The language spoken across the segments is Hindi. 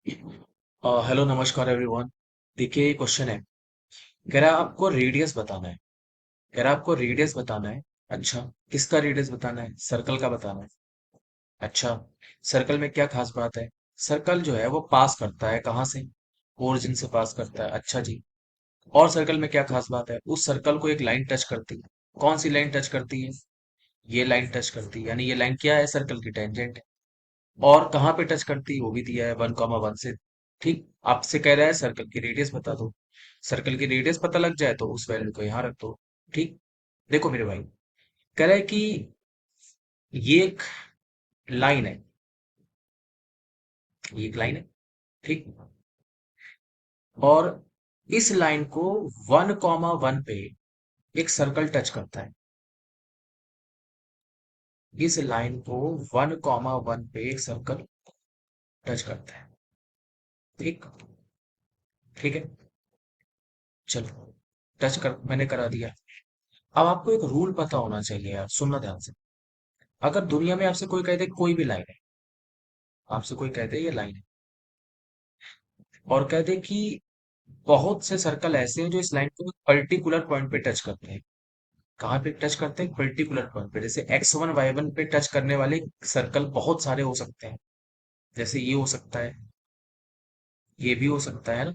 हेलो नमस्कार एवरीवन। देखिए क्वेश्चन है। कह रहा है आपको रेडियस बताना है। कह रहा है आपको रेडियस बताना है। अच्छा, किसका रेडियस बताना है? सर्कल का बताना है। अच्छा, सर्कल में क्या खास बात है? सर्कल जो है वो पास करता है कहाँ से? ओरिजिन से पास करता है। अच्छा जी। और सर्कल में क्या खास बात है? उस सर्कल को एक लाइन टच करती है। कौन सी लाइन टच करती है? ये लाइन टच करती है, यानी ये लाइन क्या है? सर्कल की टेंजेंट है। और कहाँ पे टच करती है वो भी दिया है, 1,1 से। ठीक, आपसे कह रहा है सर्कल की रेडियस बता दो। सर्कल की रेडियस पता लग जाए तो उस वैल्यू को यहाँ रख दो। ठीक। देखो मेरे भाई, कह रहा है कि ये एक लाइन है। ये एक लाइन है। ठीक। और इस लाइन को 1,1 पे एक सर्कल टच करता है। इस लाइन को 1,1 पे एक सर्कल टच करता है। ठीक। ठीक है। चलो, टच कर मैंने करा दिया। अब आपको एक रूल पता होना चाहिए यार, सुनना ध्यान से। अगर दुनिया में आपसे कोई कह दे कोई भी लाइन है, आपसे कोई कह दे ये लाइन है, और कह दे कि बहुत से सर्कल ऐसे हैं जो इस लाइन को एक पर्टिकुलर पॉइंट पे टच करते हैं। कहाँ पे टच करते हैं? पर्टिकुलर पॉइंट पे। जैसे x1 y1 पे टच करने वाले सर्कल बहुत सारे हो सकते हैं। जैसे ये हो सकता है, ये भी हो सकता है ना।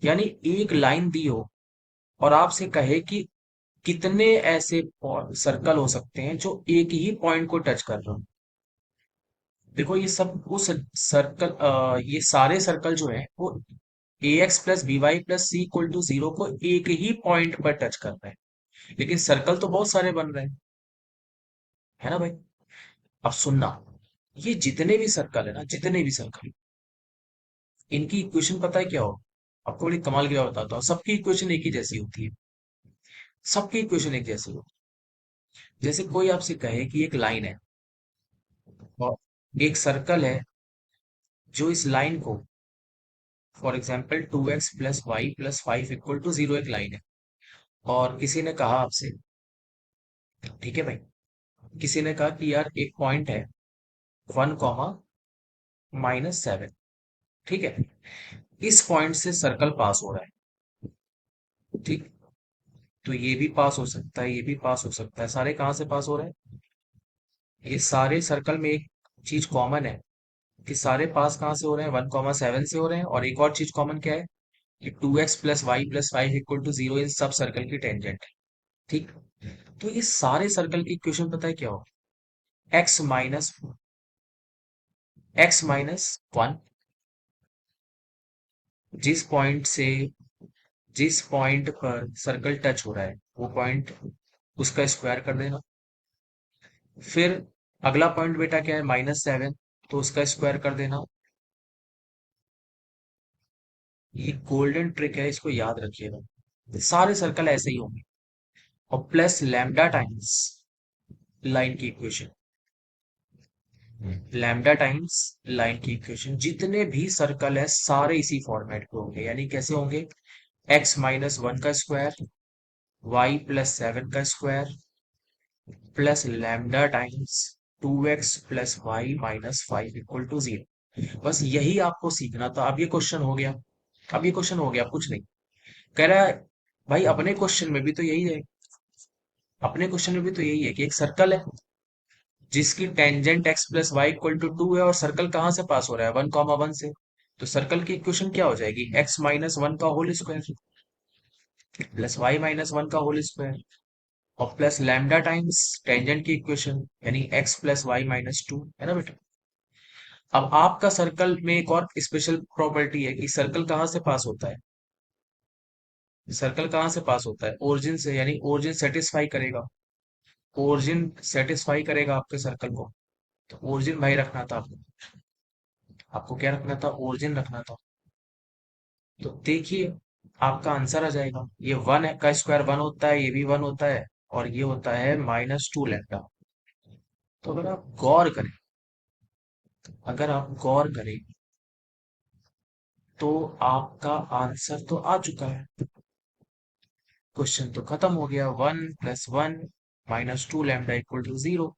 यानी एक लाइन दी हो और आपसे कहे कि कितने ऐसे सर्कल हो सकते हैं जो एक ही पॉइंट को टच कर रहे हो। देखो ये सब उस सर्कल, ये सारे सर्कल जो है वो A X plus B Y plus C equal to 0 को एक ही पॉइंट पर टच कर रहे हैं। लेकिन सर्कल तो बहुत सारे बन रहे हैं, है ना भाई। अब सुनना, ये जितने भी सर्कल है ना, जितने भी सर्कल, इनकी इक्वेशन पता है क्या हो? आपको बड़ी कमाल की बात बताता हूँ, सबकी इक्वेशन एक ही जैसी होती है। सबकी इक्वेशन एक जैसी होती है। जैसे कोई आपसे कहे कि एक लाइन है और एक सर्कल है जो इस लाइन को, for example 2x plus y plus 5 equal to 0 एक लाइन है। और किसी ने कहा आपसे, ठीक है भाई, किसी ने कहा कि यार एक पॉइंट है 1,-7। ठीक है, इस पॉइंट से सर्कल पास हो रहा है। ठीक। तो ये भी पास हो सकता है, ये भी पास हो सकता है। सारे कहाँ से पास हो रहे हैं? ये सारे सर्कल में एक चीज कॉमन है कि सारे पास कहाँ से हो रहे हैं? 1,7 से हो रहे हैं। और एक और चीज कॉमन क्या है? कि 2x plus y plus 5 equal to 0 इन सब सर्कल की टेंजेंट है। ठीक। तो ये सारे सर्कल की इक्वेशन पता है क्या हो? x minus 1। जिस पॉइंट से जिस पॉइंट पर सर्कल टच हो रहा है वो पॉइंट, उसका स्क्वायर कर देना। फिर अगला पॉइंट बेटा क्या है? -7, तो उसका स्क्वायर कर देना। ये गोल्डन ट्रिक है, इसको याद रखिएगा। सारे सर्कल ऐसे ही होंगे। और प्लस लैम्डा टाइम्स लाइन की इक्वेशन। लैम्डा टाइम्स लाइन की इक्वेशन, जितने भी सर्कल है सारे इसी फॉर्मेट पे होंगे। यानी कैसे होंगे? x-1 का स्क्वायर, y+7 का square, plus lambda times 2x+y-5 equal to 0। बस यही आपको सीखना था। अब ये क्वेश्चन हो गया। अब ये क्वेश्चन हो गया, कुछ नहीं। कह रहा है भाई अपने क्वेश्चन में भी तो यही है। अपने क्वेश्चन में भी तो यही है कि एक सर्कल है जिसकी टेंजेंट x+y=2 है, और सर्कल कहाँ से पास हो रहा है? 1,1 से। तो सर्कल की इक्वेशन क्या हो जाएगी? x-1 का होल स्क्वायर प्लस y-1 का होल स्क्वायर, और प्लस लैम्डा टाइम्स टेंजेंट की इक्वेशन, यानी x+y-2, है ना बेटा। अब आपका सर्कल में एक और स्पेशल प्रॉपर्टी है कि सर्कल कहाँ से पास होता है? सर्कल कहाँ से पास होता है? ओरिजिन से, यानी ओरिजिन सेटिस्फाई करेगा। ओरिजिन सेटिस्फाई करेगा आपके सर्कल को। तो ओरिजिन भाई रखना था आपको। आपको क्या रखना था? ओरिजिन रखना था। तो देखिए, आपका आंसर आ जाएगा। ये 1 का स्क्वायर 1 होता है, ये भी 1 होता है, और ये होता है -2 लैम्डा। तो अगर आप गौर करें तो आपका आंसर तो आ चुका है। क्वेश्चन तो खत्म हो गया। 1+1 -2 लैम्डा इक्वल टू 0।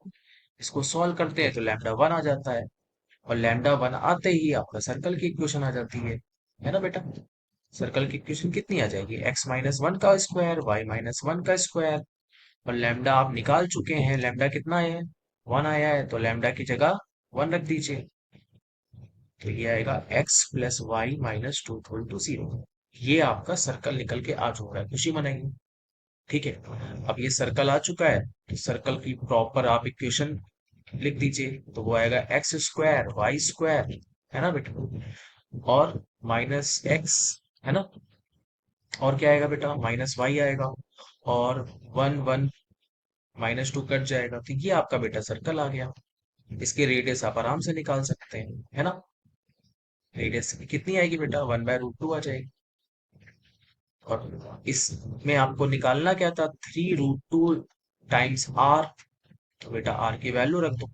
इसको सॉल्व करते हैं तो लैम्डा 1 आ जाता है। और लैम्डा वन आते ही आपका सर्कल की इक्वेशन आ जाती है ना बेटा। सर्कल की इक्वेशन कितनी आ जाएगी, एक्स माइनस वन का स्क्वायर वाई माइनस वन का स्क्वायर। और लैम्डा आप निकाल चुके हैं, लैम्डा कितना है, वन आया है, तो लैम्डा की जगह वन रख दीजिए। तो ये आएगा x plus y minus two equal to zero. ये आपका सर्कल निकल के आ चुका है, खुशी मनाइए। ठीक है, अब ये सर्कल आ चुका है, तो सर्कल की प्रॉपर आप इक्वेशन लिख दीजिए। तो वो आएगा एक्स स्क्वायर वाई स्क्वायर, है ना बेटा, और माइनस एक्स, है ना, और क्या आएगा बेटा, माइनस वाई आएगा, और one one minus two cut जाएगा। तो ये आपका बेटा सर्कल आ गया। इसके रेडियस आप आराम से निकाल सकते हैं, है ना। रेडियस कितनी आएगी बेटा, वन बाय रूट टू आ जाएगी। और इसमें आपको निकालना क्या था, three root two times r. तो बेटा आर की वैल्यू रख दो,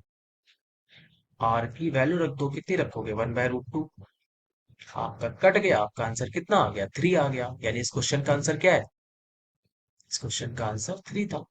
आर की वैल्यू रख दो, कितनी रखोगे, वन बाय रूट टू। आपका कट गया, आपका आंसर कितना आ गया, थ्री आ गया। यानी इस क्वेश्चन का आंसर क्या है, इस क्वेश्चन का आंसर थ्री था।